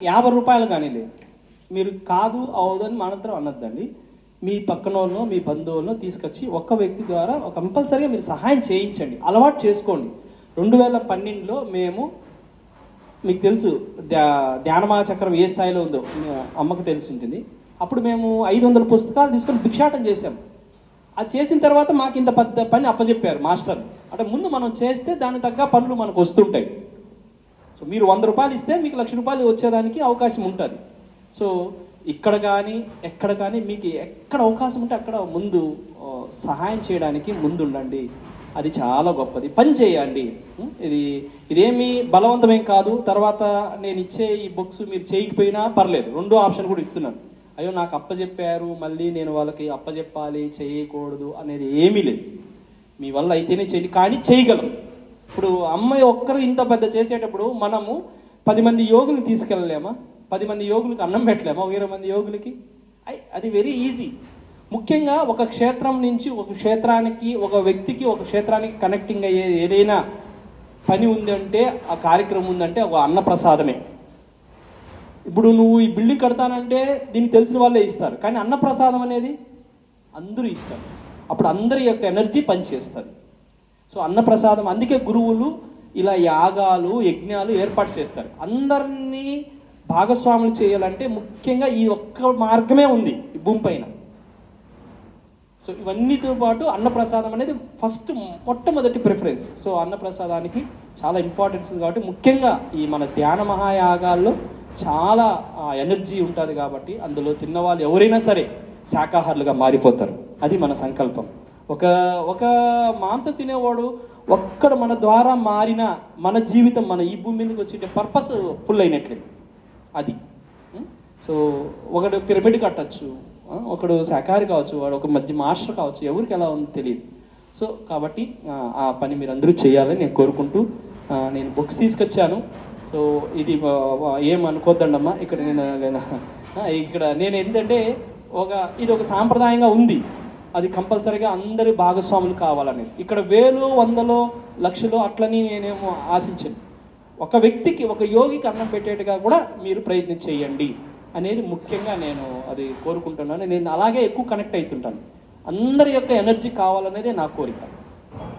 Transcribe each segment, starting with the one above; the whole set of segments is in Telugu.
రూ. 50 కానీ లేదు, మీరు కాదు అవదని మాత్రం అనొద్దండి. మీ పక్కనోళ్ళనో మీ బంధువులను తీసుకొచ్చి ఒక్క వ్యక్తి ద్వారా కంపల్సరీగా మీరు సహాయం చేయించండి, అలవాటు చేసుకోండి. 2012లో మేము, మీకు తెలుసు ధ్యానమా చక్రం ఏ స్థాయిలో ఉందో అమ్మకు తెలిసి ఉంటుంది. అప్పుడు మేము 500 పుస్తకాలు తీసుకొని భిక్షాటం చేసాము. అది చేసిన తర్వాత మాకు ఇంత పెద్ద పని అప్పచెప్పారు మాస్టర్. అంటే ముందు మనం చేస్తే దానికి తగ్గ పనులు మనకు వస్తుంటాయి. సో మీరు రూ. 100 ఇస్తే మీకు ₹1,00,000 వచ్చేదానికి అవకాశం ఉంటుంది. సో ఇక్కడ కానీ ఎక్కడ కానీ మీకు ఎక్కడ అవకాశం ఉంటే అక్కడ ముందు సహాయం చేయడానికి ముందుండండి. అది చాలా గొప్పది. పని చేయండి. ఇదేమీ బలవంతమేం కాదు. తర్వాత నేను ఇచ్చే ఈ బుక్స్ మీరు చేయకపోయినా పర్లేదు, రెండో ఆప్షన్ కూడా ఇస్తున్నాను. అయ్యో నాకు అప్పచెప్పారు, మళ్ళీ నేను వాళ్ళకి అప్పచెప్పాలి, చేయకూడదు అనేది ఏమీ లేదు. మీ వల్ల అయితేనే చేయండి, కానీ చేయగలం. ఇప్పుడు అమ్మాయి ఒక్కరు ఇంత పెద్ద చేసేటప్పుడు మనము 10 మంది యోగులు తీసుకెళ్ళలేమా? 10 మంది యోగులకు అన్నం పెట్టలేమా? 20 మంది యోగులకి? అది వెరీ ఈజీ. ముఖ్యంగా ఒక క్షేత్రం నుంచి ఒక క్షేత్రానికి, ఒక వ్యక్తికి ఒక క్షేత్రానికి కనెక్టింగ్ అయ్యే ఏదైనా పని ఉందంటే, ఆ కార్యక్రమం ఉందంటే ఒక అన్నప్రసాదమే. ఇప్పుడు నువ్వు ఈ బిల్డింగ్ కడతానంటే దీనికి తెలిసిన వాళ్ళే ఇస్తారు, కానీ అన్నప్రసాదం అనేది అందరూ ఇస్తారు. అప్పుడు అందరి యొక్క ఎనర్జీ పనిచేస్తుంది. సో అన్నప్రసాదం, అందుకే గురువులు ఇలా యాగాలు యజ్ఞాలు ఏర్పాటు చేస్తారు. అందరినీ భాగస్వాములు చేయాలంటే ముఖ్యంగా ఈ ఒక్క మార్గమే ఉంది ఈ భూమి పైన. సో ఇవన్నీతో పాటు అన్నప్రసాదం అనేది మొట్టమొదటి ప్రిఫరెన్స్. సో అన్నప్రసాదానికి చాలా ఇంపార్టెన్స్ ఉంది కాబట్టి, ముఖ్యంగా ఈ మన ధ్యాన మహాయాగాల్లో చాలా ఎనర్జీ ఉంటుంది కాబట్టి అందులో తిన్నవాళ్ళు ఎవరైనా సరే శాకాహారులుగా మారిపోతారు. అది మన సంకల్పం. ఒక మాంసం తినేవాడు ఒక్కడ మన ద్వారా మారిన మన జీవితం, మన ఈ భూమి మీదకి వచ్చే పర్పస్ ఫుల్ అయినట్లే అది. సో ఒకడు పిరమిడ్ కట్టచ్చు, ఒకడు శాకాహారి కావచ్చు, వాడు ఒక మధ్య మాస్టర్ కావచ్చు, ఎవరికి ఎలా ఉందో తెలియదు. సో కాబట్టి ఆ పని మీరు అందరూ చేయాలని నేను కోరుకుంటూ నేను బుక్స్ తీసుకొచ్చాను. సో ఇది ఏమనుకోద్దండమ్మా, ఇక్కడ నేను ఏంటంటే ఇది ఒక సాంప్రదాయంగా ఉంది. అది కంపల్సరీగా అందరి భాగస్వాములు కావాలనేది. ఇక్కడ 1000, 100, 1,00,000 అట్లని నేనేమో ఆశించను. ఒక వ్యక్తికి, ఒక యోగికి అన్నం పెట్టేట్టుగా కూడా మీరు ప్రయత్నం చేయండి అనేది ముఖ్యంగా నేను అది కోరుకుంటున్నాను. నేను అలాగే ఎక్కువ కనెక్ట్ అవుతుంటాను. అందరి యొక్క ఎనర్జీ కావాలనేదే నా కోరిక.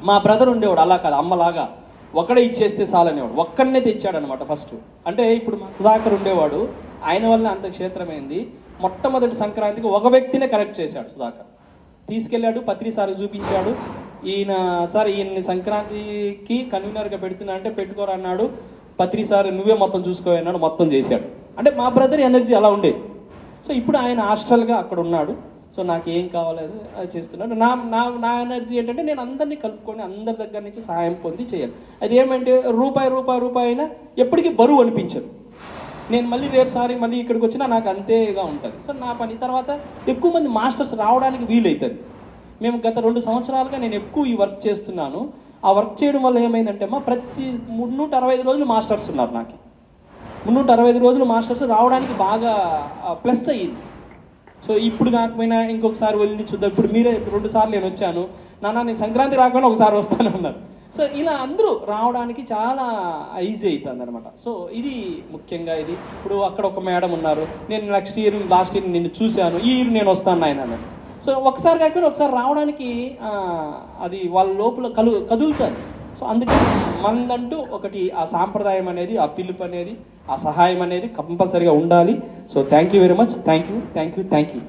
మా బ్రదర్ ఉండేవాడు అలా కాదు, అమ్మలాగా ఒకడే ఇచ్చేస్తే చాలనేవాడు. ఒక్కడనే తెచ్చాడనమాట ఫస్ట్. అంటే ఇప్పుడు మా సుధాకర్ ఉండేవాడు, ఆయన వల్ల అంత క్షేత్రమైంది. మొట్టమొదటి సంక్రాంతికి ఒక వ్యక్తినే కనెక్ట్ చేశాడు సుధాకర్. తీసుకెళ్ళాడు, పత్రిసారి చూపించాడు. ఈయన సంక్రాంతికి కన్వీనర్గా పెడుతున్నా అంటే పెట్టుకోరా అన్నాడు. పత్రిసారి నువ్వే మొత్తం చూసుకోవన్నాడు, మొత్తం చేశాడు. అంటే మా బ్రదర్ ఎనర్జీ అలా ఉండేది. సో ఇప్పుడు ఆయన హాస్టల్గా అక్కడ ఉన్నాడు. సో నాకు ఏం కావాలేదు అది చేస్తున్నాడు. నా ఎనర్జీ ఏంటంటే నేను అందరినీ కలుపుకొని అందరి దగ్గర నుంచి సహాయం పొంది చేయాలి. అది ఏమంటే రూపాయి అయినా ఎప్పటికీ బరువు అనిపించదు. నేను మళ్ళీ ఇక్కడికి వచ్చినా నాకు అంతేగా ఉంటుంది. సో నా పని తర్వాత ఎక్కువ మంది మాస్టర్స్ రావడానికి వీలవుతుంది. మేము గత 2 సంవత్సరాలుగా నేను ఎక్కువ ఈ వర్క్ చేస్తున్నాను. ఆ వర్క్ చేయడం వల్ల ఏమైందంటే ప్రతి 365 రోజులు మాస్టర్స్ ఉన్నారు. నాకు 365 రోజులు మాస్టర్స్ రావడానికి బాగా ప్లస్ అయ్యింది. సో ఇప్పుడు కాకపోయినా ఇంకొకసారి వెళ్ళి చూద్దాం. ఇప్పుడు మీరే 2 సార్లు నేను వచ్చాను, నేను సంక్రాంతి రాకుండా ఒకసారి వస్తాను అన్నారు. సో ఇలా అందరూ రావడానికి చాలా ఈజీ అవుతుంది అనమాట. సో ఇది ముఖ్యంగా ఇది. ఇప్పుడు అక్కడ ఒక మేడం ఉన్నారు, నేను లాస్ట్ ఇయర్ నిన్ను చూశాను, ఈ ఇయర్ నేను వస్తాను ఆయన అన్నాను. సో ఒకసారి కాకపోయినా ఒకసారి రావడానికి అది వాళ్ళ లోపల కదులుతుంది. సో అందుకని మనదంటూ ఒకటి ఆ సాంప్రదాయం అనేది, ఆ పిలుపు అనేది, ఆ సహాయం అనేది కంపల్సరీగా ఉండాలి. So thank you very much. Thank you.